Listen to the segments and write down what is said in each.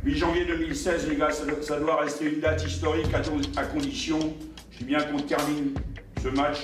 8 janvier 2016, les gars, ça doit rester une date historique à condition, je dis bien qu'on termine ce match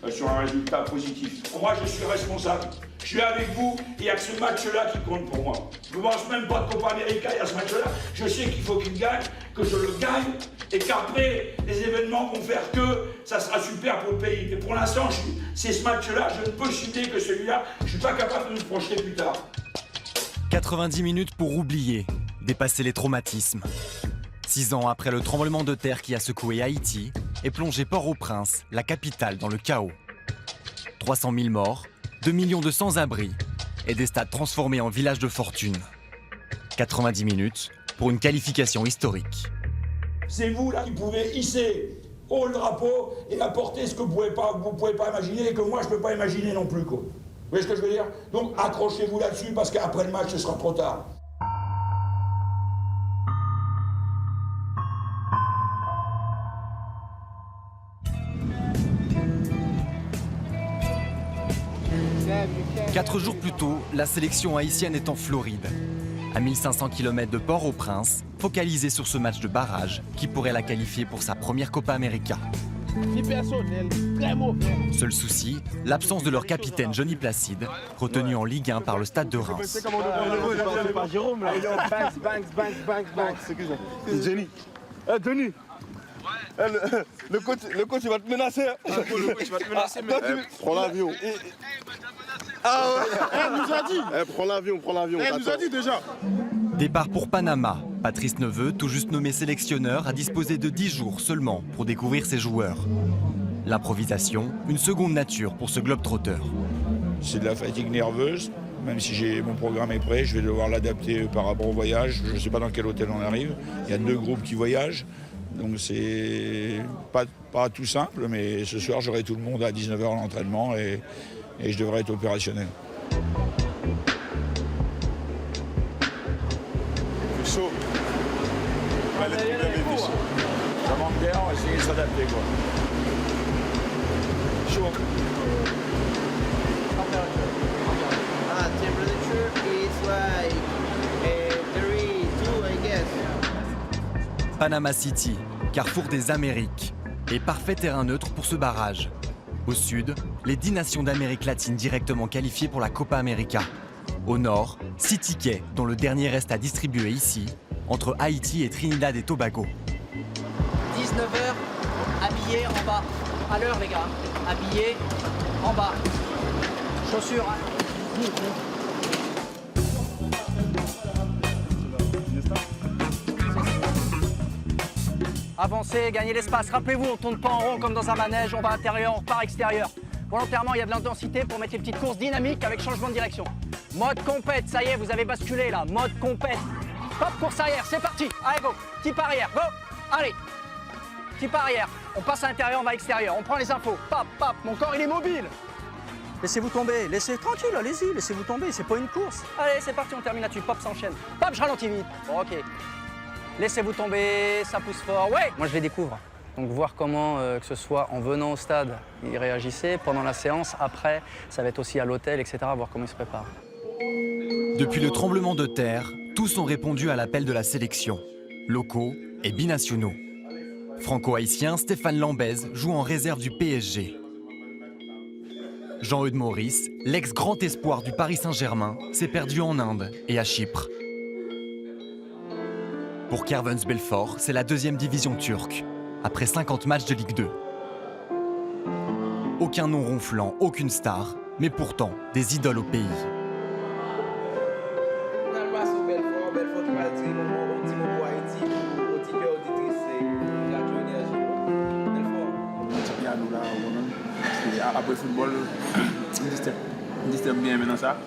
sur un résultat positif. Moi, je suis responsable. Je suis avec vous et il n'y a que ce match-là qui compte pour moi. Je ne pense même pas de Copa América, il y a ce match-là. Je sais qu'il faut qu'il gagne, que je le gagne et qu'après, les événements vont faire que ça sera super pour le pays. Mais pour l'instant, c'est ce match-là, je ne peux citer que celui-là. Je ne suis pas capable de me projeter plus tard. 90 minutes pour oublier, dépasser les traumatismes. 6 ans après le tremblement de terre qui a secoué Haïti et plongé Port-au-Prince, la capitale, dans le chaos. 300 000 morts, 2 millions de sans-abri et des stades transformés en villages de fortune. 90 minutes pour une qualification historique. C'est vous là qui pouvez hisser haut le drapeau et apporter ce que vous pouvez pas imaginer et que moi je peux pas imaginer non plus, quoi. Vous voyez ce que je veux dire? Donc accrochez-vous là-dessus parce qu'après le match ce sera trop tard. Quatre jours plus tôt, la sélection haïtienne est en Floride. À 1500 km de Port-au-Prince, focalisée sur ce match de barrage qui pourrait la qualifier pour sa première Copa América. Seul souci, l'absence de leur capitaine Johnny Placide, retenu en Ligue 1 par le Stade de Reims. Denis, le coach il va te menacer. Le coach va te menacer, mais... Prends l'avion. Ah ouais, elle nous a dit. Prends l'avion. Elle nous a dit déjà. Départ pour Panama. Patrice Neveu, tout juste nommé sélectionneur, a disposé de 10 jours seulement pour découvrir ses joueurs. L'improvisation, une seconde nature pour ce globe-trotteur. C'est de la fatigue nerveuse. Même si mon programme est prêt, je vais devoir l'adapter par rapport au voyage. Je ne sais pas dans quel hôtel on arrive. Il y a 2 groupes qui voyagent. Donc c'est pas tout simple, mais ce soir j'aurai tout le monde à 19h à l'entraînement et je devrais être opérationnel. C'est chaud. Ouais, le problème est chaud. Ça manque d'air, on va essayer de s'adapter, quoi. Chaud. Temperature is like 32, I guess. Panama City, carrefour des Amériques, et parfait terrain neutre pour ce barrage. Au sud, les 10 nations d'Amérique latine directement qualifiées pour la Copa América. Au nord, 6 tickets, dont le dernier reste à distribuer ici, entre Haïti et Trinidad et Tobago. 19h, habillés en bas. À l'heure, les gars. Habillés en bas. Chaussures. Avancez, gagnez l'espace. Rappelez-vous, on ne tourne pas en rond comme dans un manège. On va intérieur, on repart extérieur. Volontairement, il y a de l'intensité pour mettre les petites courses dynamiques avec changement de direction. Mode compète, ça y est, vous avez basculé là. Mode compète. Hop, course arrière, c'est parti. Allez, go. Type arrière, go. Allez. Type arrière. On passe à l'intérieur, on va à l'extérieur. On prend les infos. Pop, pop. Mon corps, il est mobile. Laissez-vous tomber. Laissez tranquille, allez-y. Laissez-vous tomber. C'est pas une course. Allez, c'est parti, on termine là-dessus. Pop, s'enchaîne. Pop, je ralentis vite. Bon, ok. Laissez-vous tomber, ça pousse fort. Ouais. Moi, je les découvre. Donc, voir comment, que ce soit en venant au stade, ils réagissaient. Pendant la séance, après, ça va être aussi à l'hôtel, etc. Voir comment ils se préparent. Depuis le tremblement de terre, tous ont répondu à l'appel de la sélection, locaux et binationaux. Franco-haïtien Stéphane Lambez joue en réserve du PSG. Jean-Eudes Maurice, l'ex-grand espoir du Paris Saint-Germain, s'est perdu en Inde et à Chypre. Pour Kervens Belfort, c'est la 2e division turque, après 50 matchs de Ligue 2. Aucun nom ronflant, aucune star, mais pourtant des idoles au pays. Après football, on disturbe bien maintenant ça.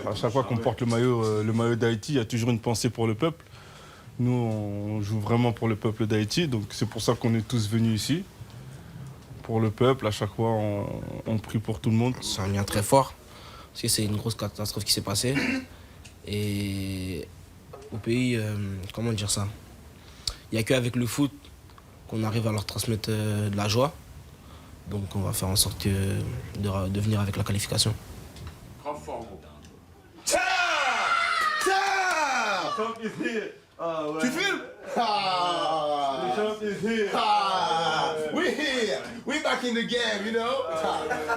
À chaque fois qu'on porte le maillot d'Haïti, il y a toujours une pensée pour le peuple. Nous, on joue vraiment pour le peuple d'Haïti, donc c'est pour ça qu'on est tous venus ici. Pour le peuple, à chaque fois, on prie pour tout le monde. C'est un lien très fort, parce que c'est une grosse catastrophe qui s'est passée. Et au pays, comment dire ça, il n'y a qu'avec le foot qu'on arrive à leur transmettre de la joie. Donc on va faire en sorte de venir avec la qualification. Grand fort. Tu filmes? We here. We back in the game, you know?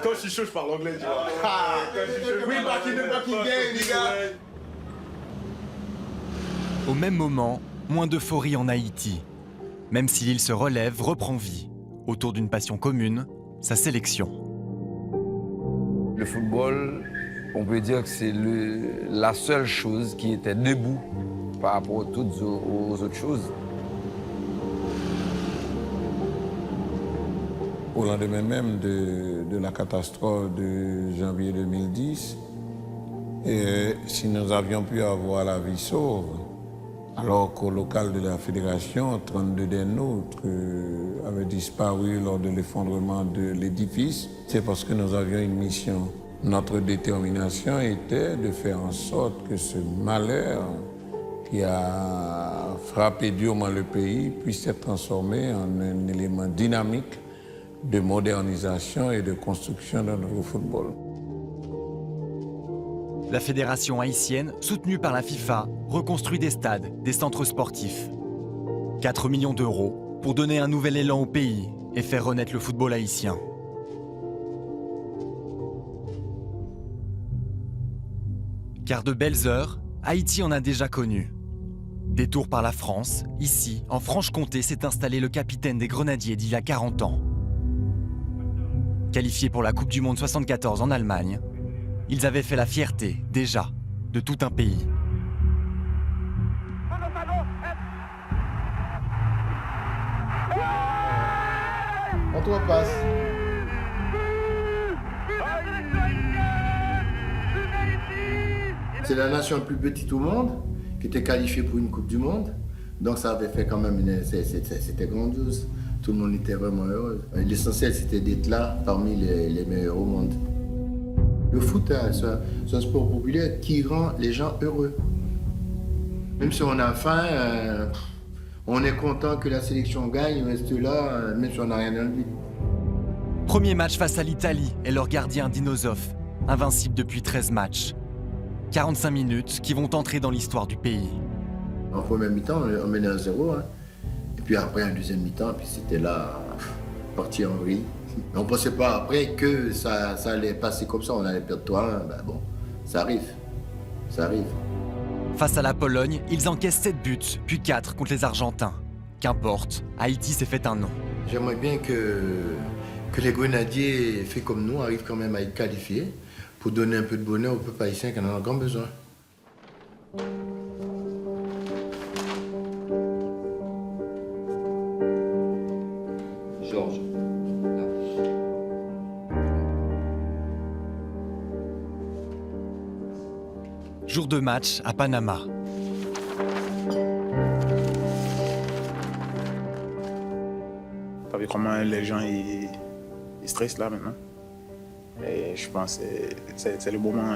Quand je suis chaud, je parle anglais, tu vois. We back in the fucking game, les gars. Au même moment, moins d'euphorie en Haïti. Même si l'île se relève, reprend vie. Autour d'une passion commune, sa sélection. Le football, on peut dire que c'est la seule chose qui était debout par rapport aux autres choses. Au lendemain même de la catastrophe de janvier 2010, si nous avions pu avoir la vie sauve, alors qu'au local de la fédération, 32 des nôtres avaient disparu lors de l'effondrement de l'édifice, c'est parce que nous avions une mission. Notre détermination était de faire en sorte que ce malheur qui a frappé durement le pays puisse être transformé en un élément dynamique de modernisation et de construction de notre football. La fédération haïtienne, soutenue par la FIFA, reconstruit des stades, des centres sportifs. 4 millions d'euros pour donner un nouvel élan au pays et faire renaître le football haïtien. Car de belles heures, Haïti en a déjà connu. Détour par la France, ici, en Franche-Comté, s'est installé le capitaine des Grenadiers d'il y a 40 ans. Qualifiés pour la Coupe du Monde 74 en Allemagne, ils avaient fait la fierté, déjà, de tout un pays. On te repasse. C'est la nation la plus petite au monde qui était qualifiée pour une Coupe du Monde. Donc ça avait fait quand même, c'était grandiose. Tout le monde était vraiment heureux. L'essentiel, c'était d'être là parmi les meilleurs au monde. Le foot, c'est un sport populaire qui rend les gens heureux. Même si on a faim, on est content que la sélection gagne, on reste là, même si on n'a rien dans le but. Premier match face à l'Italie et leur gardien Dinosov, invincible depuis 13 matchs. 45 minutes qui vont entrer dans l'histoire du pays. En première mi-temps, on menait 1-0. Hein. Et puis après, en deuxième mi-temps, puis c'était là, parti en vrille. On ne pensait pas après que ça allait passer comme ça, on allait perdre 3-1. Ben bon, ça arrive. Ça arrive. Face à la Pologne, ils encaissent 7 buts, puis 4 contre les Argentins. Qu'importe, Haïti s'est fait un nom. J'aimerais bien que les Grenadiers, faits comme nous, arrivent quand même à être qualifiés pour donner un peu de bonheur au peuple haïtien qui en a grand besoin. Georges. Jour de match à Panama. T'as vu comment les gens ils stressent là maintenant. Et je pense que c'est le moment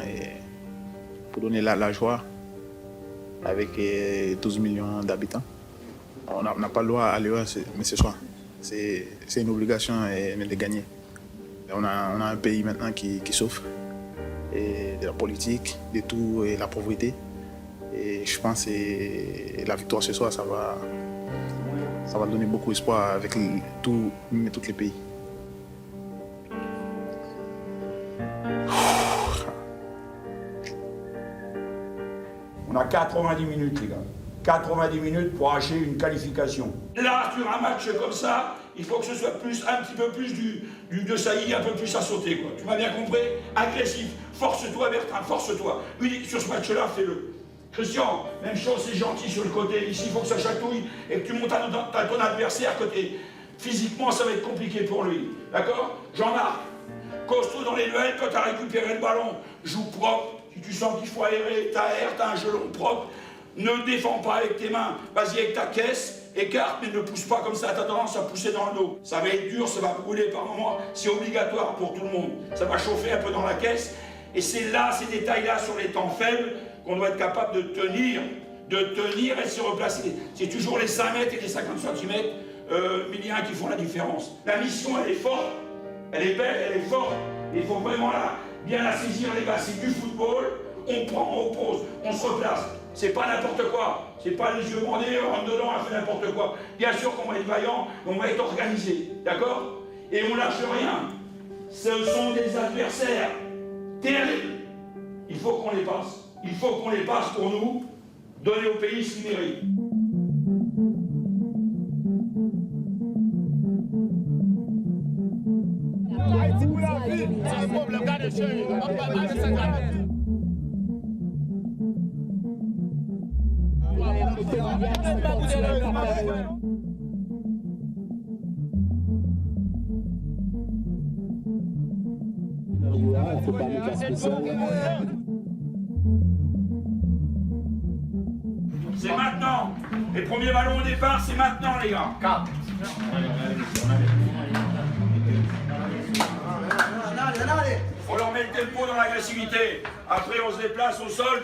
pour donner la joie avec 12 millions d'habitants. On n'a pas le droit à aller mais ce soir. C'est une obligation de gagner. On a un pays maintenant qui souffre et de la politique, de tout, et la pauvreté. Et je pense que la victoire ce soir, ça va donner beaucoup d'espoir avec tous les pays. On a 90 minutes, les gars. 90 minutes pour acheter une qualification. Là, sur un match comme ça, il faut que ce soit un petit peu plus de saillie, un peu plus à sauter, quoi. Tu m'as bien compris? Agressif. Force-toi, Bertrand, force-toi. Sur ce match-là, fais-le. Christian, même chose, c'est gentil sur le côté. Ici, il faut que ça chatouille et que tu montes à ton adversaire côté. Physiquement, ça va être compliqué pour lui. D'accord? Jean-Marc, costaud dans les duels, quand tu as récupéré le ballon, joue propre. Si tu sens qu'il faut aérer, t'as un gelon propre. Ne défends pas avec tes mains, vas-y avec ta caisse, écarte, mais ne pousse pas comme ça, t'as tendance à pousser dans le dos. Ça va être dur, ça va brûler par moments, c'est obligatoire pour tout le monde. Ça va chauffer un peu dans la caisse, et c'est là, ces détails-là sur les temps faibles, qu'on doit être capable de tenir de tenir et de se replacer. C'est toujours les 5 mètres et les 50 cm milliens qui font la différence. La mission, elle est forte, elle est belle, elle est forte. Il faut vraiment bien la saisir, les gars. C'est du football, on prend, on pose, on se replace. C'est pas n'importe quoi. C'est pas les yeux bandés, on rentre dedans, on fait n'importe quoi. Bien sûr qu'on va être vaillant, on va être organisé, d'accord? Et on lâche rien. Ce sont des adversaires terribles. Il faut qu'on les passe. Il faut qu'on les passe pour nous, donner au pays ce qu'il mérite. C'est maintenant. Les premiers ballons au départ, c'est maintenant, les gars. 4. On leur met le tempo dans l'agressivité. Après, on se déplace au sol.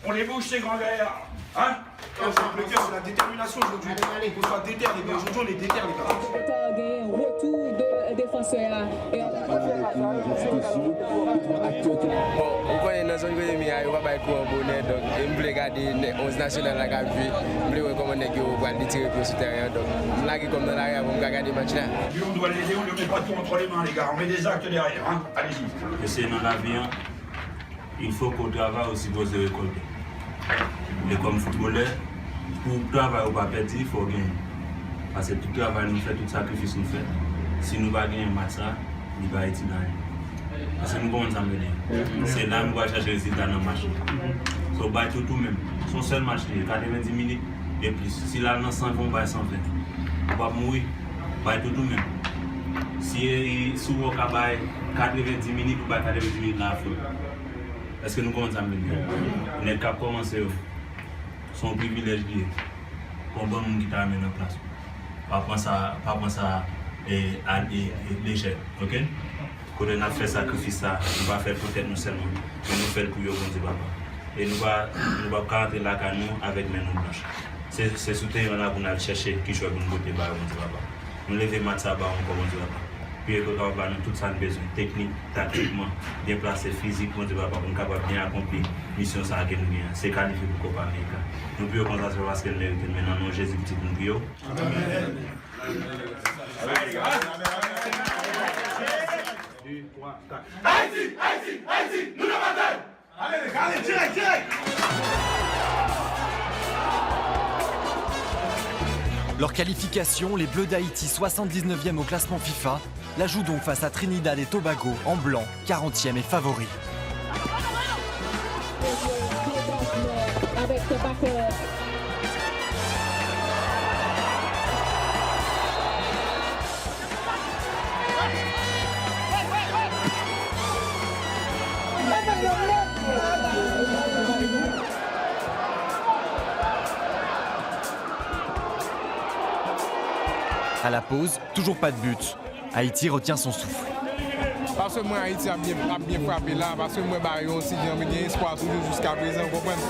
On les bouge, ces grands gaillards. Hein? C'est la détermination aujourd'hui. On soit déter, les gars. Aujourd'hui, on est déter, les gars. Retour de défenseur. On connaît dans zone où il y a pas de bonnet, donc on veut regarder 11 nationales à la vie, on veut recommander qu'on va les tirer pour ce terrain, donc on a comme dans l'arrière, on va regarder le match là. On doit l'aider, on ne lui met pas tout entre les mains, les gars, on met des actes derrière, hein. Allez-y. C'est dans la vie, il faut qu'on travaille aussi pour se récolter. Et comme footballeur, pour travailler au pas perdre, il faut gagner. Parce que tout travail nous fait, tout sacrifice nous fait. Si nous ne gagnons pas un match, il va être dans. Parce que nous pouvons nous amener. C'est là que nous allons chercher le résultat dans le match. So, bah, tout même. Son seul match, 90 minutes et plus. Si là, nous sommes 100, on va 120. On va mourir. Bah, tout même. Si vous avez 90 minutes, ou 90 minutes là, est-ce que nous pouvons nous amener? On est capable de commencer. Son privilège lié. Pour bon monde qui t'a amené en place. Pas penser à l'échec. Ok? Quand on a fait sacrifice, on va faire peut-être nous seulement, mais nous faire pour eux, bon Dieu papa. Et nous va rentrer là qu'à nous avec mes noms blanches. C'est sous terrain là qu'on a cherché qui choisit une beauté, bon Dieu papa. Nous lever match à bas encore, bon Dieu papa. Puis quand on va nous tout ça besoin, technique, tactiquement, bien placé, physique, bon Dieu papa, pour nous capable bien accomplir mission ça que nous bien. C'est qualifié pour Copa América. Nous pouvons constater parce qu'elle mérite maintenant, nous Jésus petit nous prions. Amen. 2, 3, 4. Haïti, nous la bataille. Allez, direct. Leur qualification, les Bleus d'Haïti, 79e au classement FIFA, la jouent donc face à Trinidad et Tobago en blanc, 40e et favori. Avec Tobago. À la pause, toujours pas de but. Haïti retient son souffle. Parce que moi, Haïti a bien frappé là, parce que moi, aussi, j'ai espoir toujours jusqu'à présent, vous comprenez?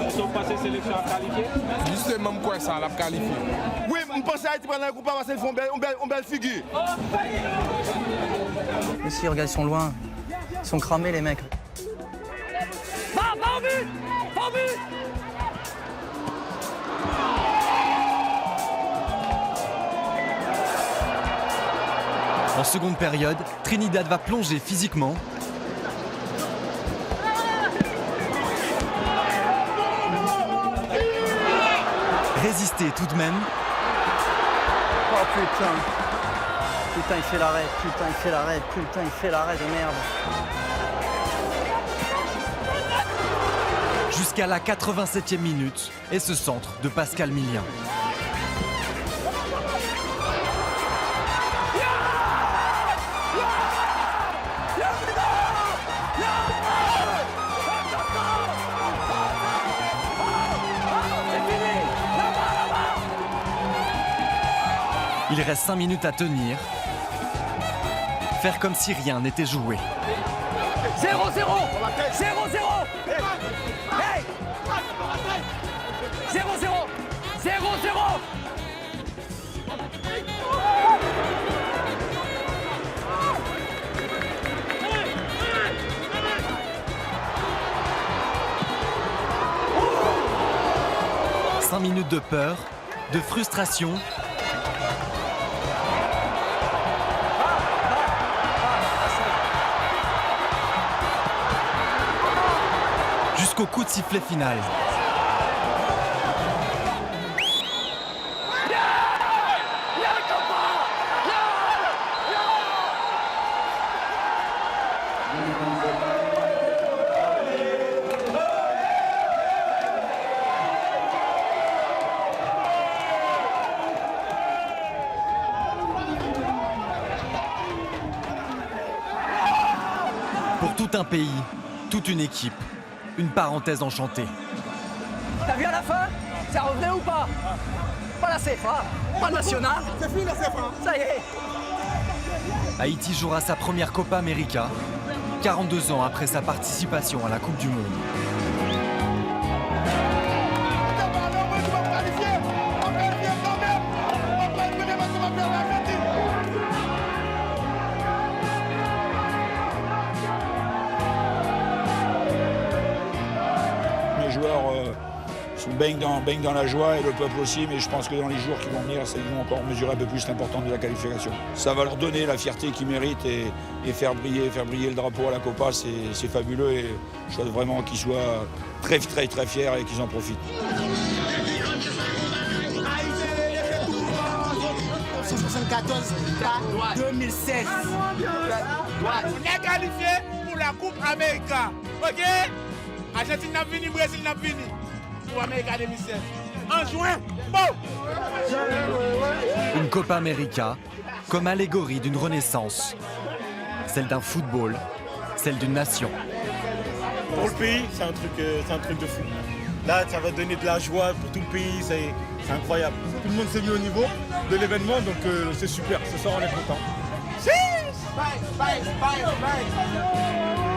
Ils sont passés sélection à qualifier? Justement, quoi ça, la qualifié. Oui, je pense que Haïti prend un coup parce qu'ils font une belle figure. Mais si, regarde, ils sont loin. Ils sont cramés, les mecs. Va au but! Va au but! En seconde période, Trinidad va plonger physiquement. Résister tout de même. Oh putain! Putain, il fait l'arrêt, putain, il fait l'arrêt de merde. Jusqu'à la 87e minute et ce centre de Pascal Millien. Il reste 5 minutes à tenir. Faire comme si rien n'était joué. 0-0! 0-0! Hey! minutes de peur, de frustration, jusqu'au coup de sifflet final. Pour tout un pays, toute une équipe, une parenthèse enchantée. T'as vu à la fin? Ça revenait ou pas? Pas la CFA, pas le national. C'est fini la CFA. Ça y est. Haïti jouera sa première Copa América, 42 ans après sa participation à la Coupe du Monde. Les joueurs baignent dans la joie et le peuple aussi, mais je pense que dans les jours qui vont venir, ils vont encore mesurer un peu plus l'importance de la qualification. Ça va leur donner la fierté qu'ils méritent et faire briller le drapeau à la Copa, c'est fabuleux et je souhaite vraiment qu'ils soient très fiers et qu'ils en profitent. 1974 à 2016. On est qualifié pour la Coupe América. Ok? Argentine n'a fini, Brésil n'a fini. Pour América 2016. En juin, bon! Une Copa América comme allégorie d'une renaissance. Celle d'un football, celle d'une nation. Pour le pays, c'est un truc de fou. Là, ça va donner de la joie pour tout le pays, c'est incroyable. Tout le monde s'est mis au niveau de l'événement, donc c'est super. Ce soir, on est content. Bye, bye, bye, bye.